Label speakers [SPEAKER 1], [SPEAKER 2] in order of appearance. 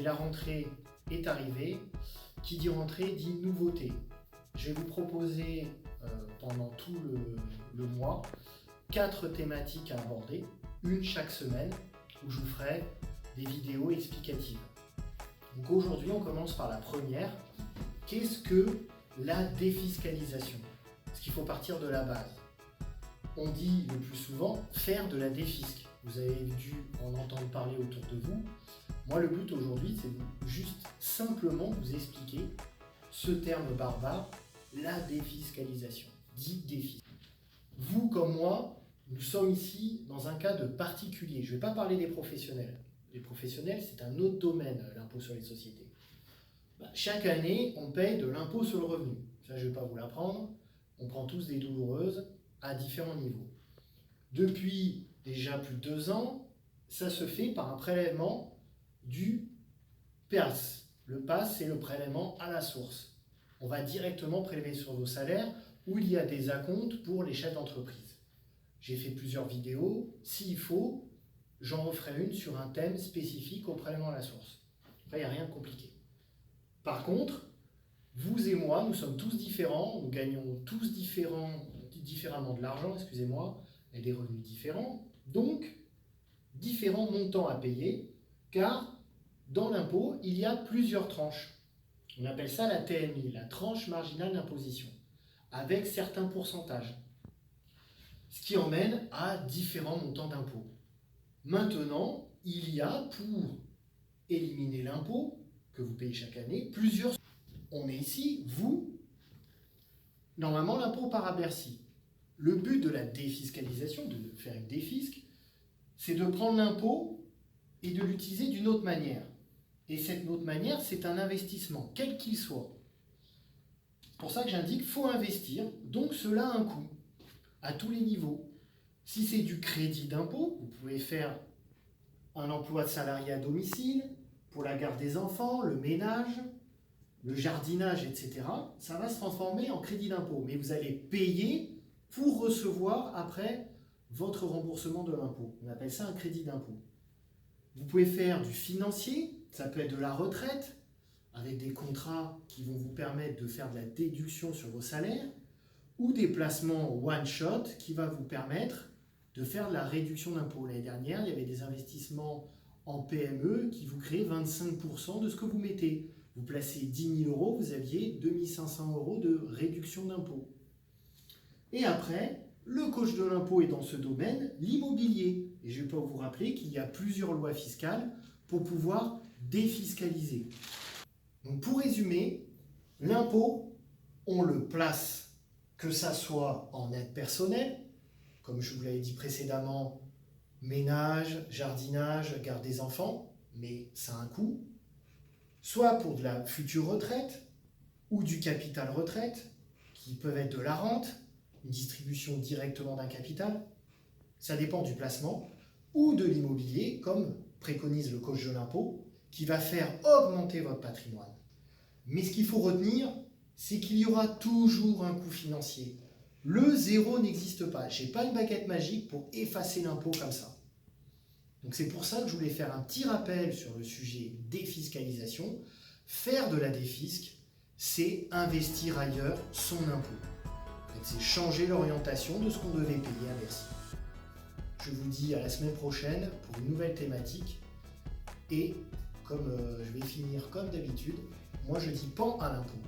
[SPEAKER 1] la rentrée est arrivée. Qui dit rentrée dit nouveauté. Je vais vous proposer pendant tout le mois 4 thématiques à aborder, une chaque semaine, où je vous ferai des vidéos explicatives. Donc aujourd'hui, on commence par la première. Qu'est-ce que la défiscalisation? Parce qu'il faut partir de la base. On dit le plus souvent faire de la défisc. Vous avez dû en entendre parler autour de vous. Moi, le but aujourd'hui, c'est de juste simplement vous expliquer ce terme barbare, la défiscalisation, dite défisc. Vous comme moi, nous sommes ici dans un cas de particulier. Je ne vais pas parler des professionnels. Les professionnels, c'est un autre domaine, l'impôt sur les sociétés. Chaque année, on paye de l'impôt sur le revenu. Ça, je ne vais pas vous l'apprendre. On prend tous des douloureuses à différents niveaux. Depuis déjà plus de 2 ans, ça se fait par un prélèvement du PAS. Le PAS, c'est le prélèvement à la source. On va directement prélever sur vos salaires où il y a des acomptes pour les chefs d'entreprise. J'ai fait plusieurs vidéos. S'il faut, j'en referai une sur un thème spécifique au prélèvement à la source. Après, il n'y a rien de compliqué. Par contre, vous et moi, nous sommes tous différents, nous gagnons tous différemment de l'argent, excusez-moi, et des revenus différents, donc différents montants à payer, car dans l'impôt, il y a plusieurs tranches. On appelle ça la TMI, la tranche marginale d'imposition, avec certains pourcentages, ce qui emmène à différents montants d'impôt. Maintenant, il y a, pour éliminer l'impôt que vous payez chaque année, plusieurs... On est ici, vous, normalement l'impôt part à Bercy. Le but de la défiscalisation, de faire une défisc, c'est de prendre l'impôt et de l'utiliser d'une autre manière. Et cette autre manière, c'est un investissement, quel qu'il soit. C'est pour ça que j'indique qu'il faut investir, donc cela a un coût, à tous les niveaux. Si c'est du crédit d'impôt, vous pouvez faire un emploi de salarié à domicile, pour la garde des enfants, le ménage, le jardinage, etc. Ça va se transformer en crédit d'impôt, mais vous allez payer pour recevoir après votre remboursement de l'impôt. On appelle ça un crédit d'impôt. Vous pouvez faire du financier, ça peut être de la retraite, avec des contrats qui vont vous permettre de faire de la déduction sur vos salaires, ou des placements one-shot qui va vous permettre de faire de la réduction d'impôt. L'année dernière, il y avait des investissements en PME qui vous créaient 25% de ce que vous mettez. Vous placez 10 000 €, vous aviez 2 500 € de réduction d'impôt. Et après, le coach de l'impôt est dans ce domaine, l'immobilier. Et je vais pas vous rappeler qu'il y a plusieurs lois fiscales pour pouvoir défiscaliser. Donc pour résumer, l'impôt, on le place, que ça soit en aide personnelle, comme je vous l'avais dit précédemment, ménage, jardinage, garde des enfants, mais ça a un coût, soit pour de la future retraite ou du capital retraite, qui peuvent être de la rente, une distribution directement d'un capital, ça dépend du placement, ou de l'immobilier, comme préconise le coach de l'impôt, qui va faire augmenter votre patrimoine. Mais ce qu'il faut retenir, c'est qu'il y aura toujours un coût financier. Le zéro n'existe pas. Je n'ai pas une baguette magique pour effacer l'impôt comme ça. Donc c'est pour ça que je voulais faire un petit rappel sur le sujet défiscalisation. Faire de la défisc, c'est investir ailleurs son impôt. En fait, c'est changer l'orientation de ce qu'on devait payer à Bercy. Je vous dis à la semaine prochaine pour une nouvelle thématique. Et comme je vais finir comme d'habitude, moi je dis pan à l'impôt.